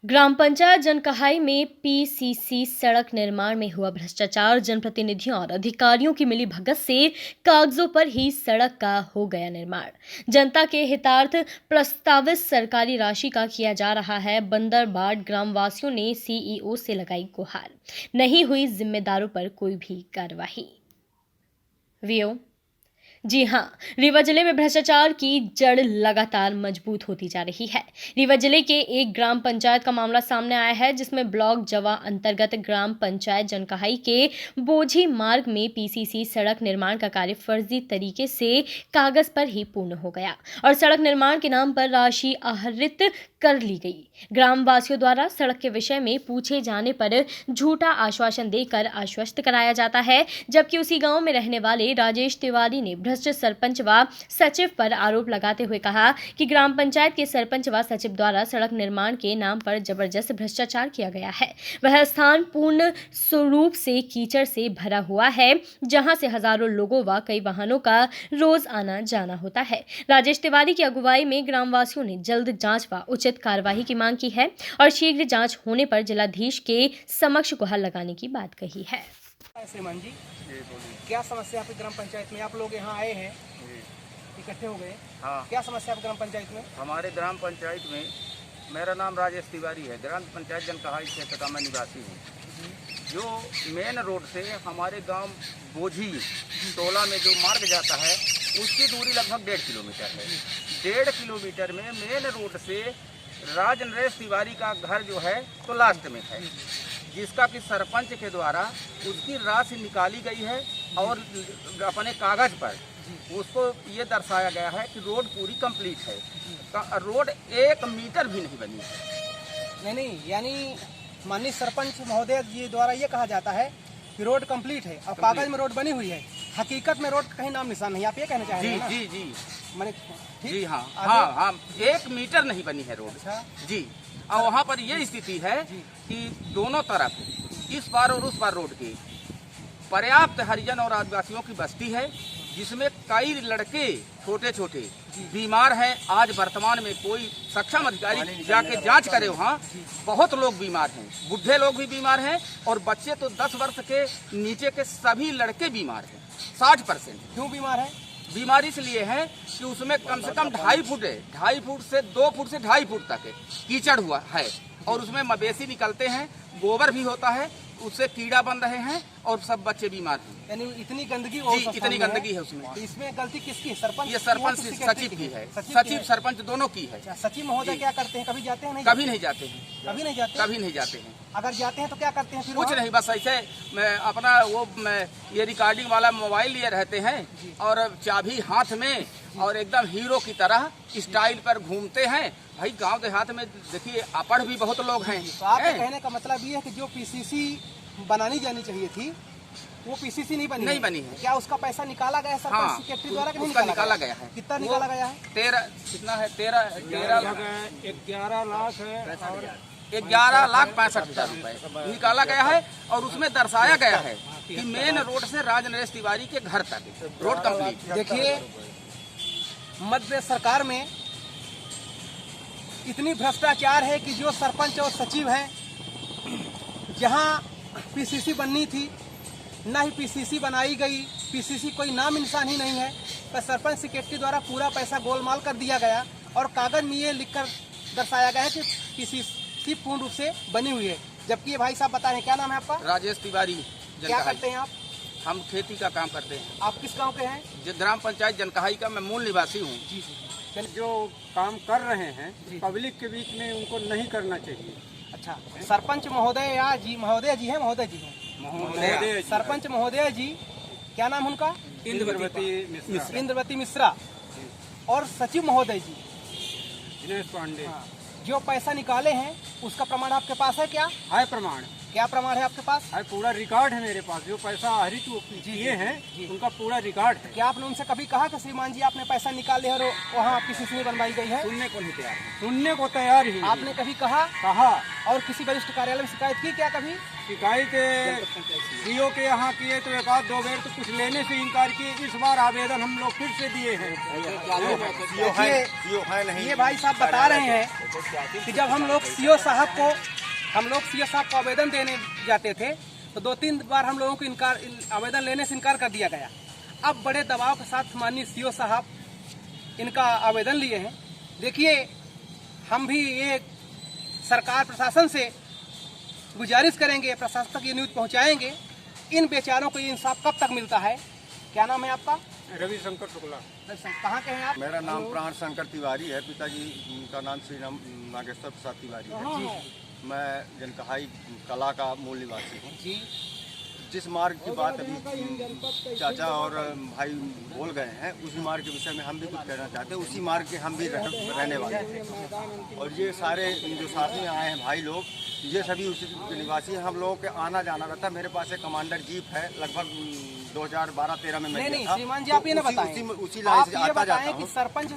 ग्राम पंचायत जनकहाई में पीसीसी सड़क निर्माण में हुआ भ्रष्टाचार। जनप्रतिनिधियों और अधिकारियों की मिलीभगत से कागजों पर ही सड़क का हो गया निर्माण। जनता के हितार्थ प्रस्तावित सरकारी राशि का किया जा रहा है बंदरबाट। ग्रामवासियों ने सीईओ से लगाई गुहार, नहीं हुई जिम्मेदारों पर कोई भी कार्रवाई। जी हाँ, रीवा जिले में भ्रष्टाचार की जड़ लगातार मजबूत होती जा रही है। रीवा जिले के एक ग्राम पंचायत का मामला सामने आया है, जिसमें ब्लॉक जवा अंतर्गत ग्राम पंचायत जनकहाई के बोझी मार्ग में पीसीसी सड़क निर्माण का कार्य फर्जी तरीके से कागज पर ही पूर्ण हो गया और सड़क निर्माण के नाम पर राशि आहरित कर ली गई। ग्रामवासियों द्वारा सड़क के विषय में पूछे जाने पर झूठा आश्वासन देकर आश्वस्त कराया जाता है, जबकि उसी गांव में रहने वाले राजेश तिवारी ने भ्रष्ट सरपंच व सचिव पर आरोप लगाते हुए कहा कि ग्राम पंचायत के सरपंच व सचिव द्वारा सड़क निर्माण के नाम पर जबरदस्त भ्रष्टाचार किया गया है। वह स्थान पूर्ण स्वरूप से कीचड़ से भरा हुआ है, जहां से हजारों लोगों व कई वाहनों का रोज आना जाना होता है। राजेश तिवारी की अगुवाई में ग्रामवासियों ने जल्द जांच व उचित कार्यवाही की मांग की है और शीघ्र जांच होने पर जिलाधीश के समक्ष गुहार लगाने की बात कही है। श्रीमान जी, क्या समस्या आपकी ग्राम पंचायत में? आप लोग यहाँ आए हैं, इकट्ठे हो गए। हाँ, क्या समस्या है ग्राम पंचायत में? हमारे ग्राम पंचायत में, मेरा नाम राजेश तिवारी है, ग्राम पंचायत जनकहाई क्षेत्र का मैं निवासी हूँ। जो मेन रोड से हमारे गांव बोझी टोला में जो मार्ग जाता है, उसकी दूरी लगभग 1.5 किलोमीटर है। 1.5 किलोमीटर में मेन रोड से राजेश तिवारी का घर जो है तो लास्ट में है, जिसका कि सरपंच के द्वारा उसकी राशि निकाली गई है और अपने कागज पर उसको ये दर्शाया गया है कि रोड पूरी कंप्लीट है। रोड 1 मीटर भी नहीं बनी है। नहीं, यानी माननीय सरपंच महोदय जी द्वारा ये कहा जाता है कि रोड कंप्लीट है और कागज में रोड बनी हुई है, हकीकत में रोड कहीं नाम निशान नहीं। आप ये कहना चाह रहे हैं ना? जी जी मैंने जी हाँ, 1 मीटर नहीं बनी है रोड। अच्छा जी, और वहाँ पर ये स्थिति है कि दोनों तरफ, इस पार और उस पार रोड की पर्याप्त हरिजन और आदिवासियों की बस्ती है, जिसमें कई लड़के छोटे छोटे बीमार हैं। आज वर्तमान में कोई सक्षम अधिकारी जाके जांच करे, वहाँ बहुत लोग बीमार हैं, बुढ़े लोग भी बीमार हैं और बच्चे तो 10 वर्ष के नीचे के सभी लड़के बीमार हैं। 60%। क्यों बीमार है? बीमारी इसलिए है कि उसमें कम से कम 2.5 फुट है, 2.5 फुट से 2 फुट से 2.5 फुट तक कीचड़ हुआ है और उसमें मवेशी निकलते हैं, गोबर भी होता है, उससे कीड़ा बन रहे हैं और सब बच्चे बीमार हैं। यानी इतनी गंदगी इतनी गंदगी है उसमें। तो इसमें गलती किसकी है? सरपंच? ये सरपंच सचिव की है, सचिव सरपंच दोनों की है। सचिव महोदय क्या करते हैं? कभी जाते हैं? नहीं, कभी नहीं जाते हैं, कभी नहीं जाते। कभी नहीं जाते हैं। अगर जाते हैं तो क्या करते हैं फिर? कुछ नहीं, बस ऐसे मैं अपना ये रिकॉर्डिंग वाला मोबाइल लिए रहते हैं और चाबी हाथ में और एकदम हीरो की तरह स्टाइल पर घूमते हैं। भाई गांव देहात में देखिए अपढ़ भी बहुत लोग हैं। तो आपके कहने का मतलब ये है कि जो पीसीसी बनानी जानी चाहिए थी वो पीसीसी नहीं बनी है। क्या उसका पैसा निकाला गया है सरपंच सेक्रेटरी द्वारा? उसका निकाला गया है। कितना निकाला गया है? 13 कितना है? 11 लाख है और 11,65,000 रुपए निकाला गया है और उसमें दर्शाया गया है कि मेन रोड से राजेश तिवारी के घर तक रोड कंप्लीट। देखिए, मध्य प्रदेश सरकार में इतनी भ्रष्टाचार है कि जो सरपंच और सचिव हैं, जहां पीसीसी बननी थी ना ही पीसीसी बनाई गई, पीसीसी कोई नाम इंसान ही नहीं है, पर सरपंच सेक्रेटरी द्वारा पूरा पैसा गोलमाल कर दिया गया और कागज में ये लिखकर दर्शाया गया है कि पीसीसी पूर्ण रूप से बनी हुई है। जबकि ये भाई साहब बता रहे हैं, क्या नाम है आपका? राजेश तिवारी। क्या करते हैं आप? हम खेती का काम करते हैं। आप किस गाँव के हैं? ग्राम पंचायत जनकहाई का मैं मूल निवासी हूँ। जी। जो काम कर रहे हैं पब्लिक के बीच में उनको नहीं करना चाहिए। अच्छा, सरपंच महोदय या जी महोदय जी हैं? महोदय जी हैं। सरपंच महोदय जी, क्या नाम उनका? इंद्रवती मिश्रा। और सचिव महोदय जी दिनेश पांडे। जो पैसा निकाले हैं उसका प्रमाण आपके पास है क्या? है प्रमाण। क्या प्रमाण है आपके पास? है पूरा रिकॉर्ड है मेरे पास, जो पैसा आहरित वो किए हैं उनका पूरा रिकॉर्ड है। क्या आपने उनसे कभी कहा कि श्रीमान जी आपने पैसा निकाले और वहाँ पीसीसी बनवाई गई है? सुनने को नहीं तैयार, सुनने को तैयार ही नहीं। आपने कभी कहा और किसी वरिष्ठ कार्यालय में शिकायत की क्या कभी? शिकायत सीओ के यहाँ किए तो एक आध दो बार तो कुछ लेने से इनकार किए। इस बार आवेदन हम लोग फिर से दिए हैं। ये भाई साहब बता रहे हैं कि जब हम लोग सीओ साहब को आवेदन देने जाते थे तो 2-3 बार हम लोगों को आवेदन लेने से इनकार कर दिया गया। अब बड़े दबाव के साथ माननीय सीओ साहब इनका आवेदन लिए हैं। देखिए, हम भी ये सरकार प्रशासन से गुजारिश करेंगे, प्रशासन तक ये न्यूज़ पहुंचाएंगे, इन बेचारों को ये इंसाफ कब तक मिलता है। क्या नाम है आपका? रविशंकर शुक्ला। कहाँ के हैं आप? मेरा नाम प्राण शंकर तिवारी है। पिताजी का नाम श्री नागेश्वर प्रसाद तिवारी है। मैं जनकहाई कला का मूल निवासी हूँ जी। जिस मार्ग की बात अभी चाचा और भाई बोल गए हैं, उसी मार्ग के विषय में हम भी कुछ कहना चाहते हैं। उसी मार्ग के हम भी रहने वाले हैं। और ये सारे जो साथ में आए हैं भाई लोग, ये सभी उसी के निवासी हैं। हम लोगों के आना जाना रहता है। मेरे पास एक कमांडर जीप है, लगभग 2012-13 में मैं नहीं था। श्रीमान जी, आप ये ना बताएं, उसी लाइन से आता जाता कि हूँ। सरपंच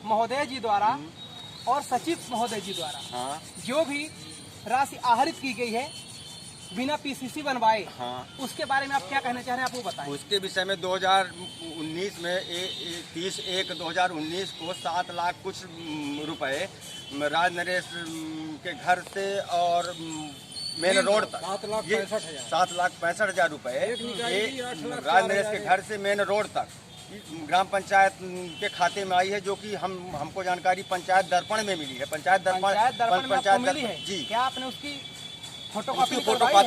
महोदय जी द्वारा और सचिव महोदय जी द्वारा हाँ जो भी राशि आहरित की गई है बिना पीसीसी बनवाए, हाँ, उसके बारे में आप क्या कहना चाह रहे हैं, आप वो बताएं। उसके विषय में 2019 में 30/1/2019 को 7 लाख कुछ रुपए राज नरेश के घर से और मेन रोड तक 7,65,000 रुपए ये राज नरेश के घर से मेन रोड तक ग्राम पंचायत के खाते में आई है, जो कि हमको जानकारी पंचायत दर्पण में मिली है। पंचायत दर्पण जी। क्या आपने उसकी फोटो कॉपी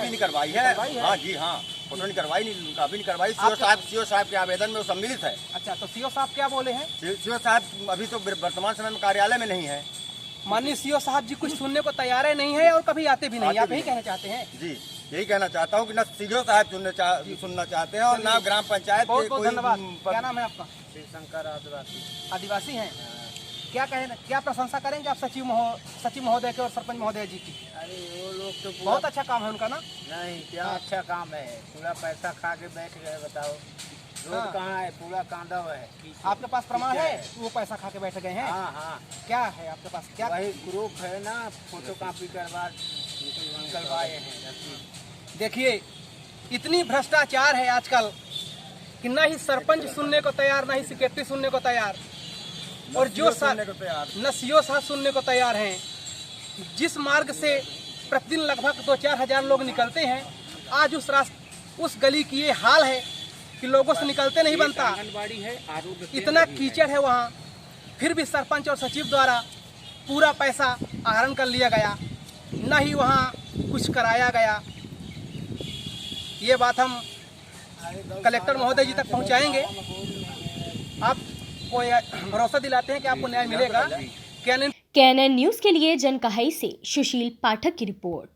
नहीं करवाई है? हाँ जी, हाँ, फोटो नहीं करवाई, नहीं कॉपी नहीं करवाई। सीओ साहब के आवेदन में वो सम्मिलित है। अच्छा, तो सीओ साहब क्या बोले हैं? सीओ साहब अभी तो वर्तमान समय में कार्यालय में नहीं है। माननीय सीओ साहब जी कुछ सुनने को तैयार नहीं है और कभी आते भी नहीं। आप यही कहना चाहते हैं? जी, यही कहना चाहता हूँ कि न सीओ साहब सुनना चाहते हैं और ना ग्राम पंचायत। बहुत बहुत धन्यवाद। क्या नाम है आपका? शंकर आदिवासी हैं। क्या प्रशंसा करेंगे आप सचिव महोदय के और सरपंच महोदय जी की? अरे वो लोग तो बहुत अच्छा काम है उनका ना? नहीं, क्या अच्छा काम है। पूरा पैसा खा के बैठ गए, बताओ। रोड कहाँ है? पूरा कांदा हुआ है। आपके पास प्रमाण है वो पैसा खा के बैठ गए हैं? हाँ हाँ। क्या है आपके पास? क्या वही ग्रुप है ना, फोटो कॉपी निकलवाए हैं। देखिए, इतनी भ्रष्टाचार है आजकल कि न ही सरपंच सुनने को तैयार, न ही सेक्रेटरी सुनने को तैयार, और जो न सीओ साहब सुनने को तैयार हैं। जिस मार्ग से प्रतिदिन लगभग 2-4 हजार लोग निकलते हैं, आज उस गली की ये हाल है कि लोगों से निकलते नहीं बनता। इतना कीचड़ है वहाँ, फिर भी सरपंच और सचिव द्वारा पूरा पैसा आहरण कर लिया गया, न ही वहाँ कुछ कराया गया। ये बात हम कलेक्टर महोदय जी तक पहुँचाएंगे। आपको भरोसा दिलाते हैं कि आपको न्याय मिलेगा। कैनन न्यूज़ के लिए जनकहाई से सुशील पाठक की रिपोर्ट।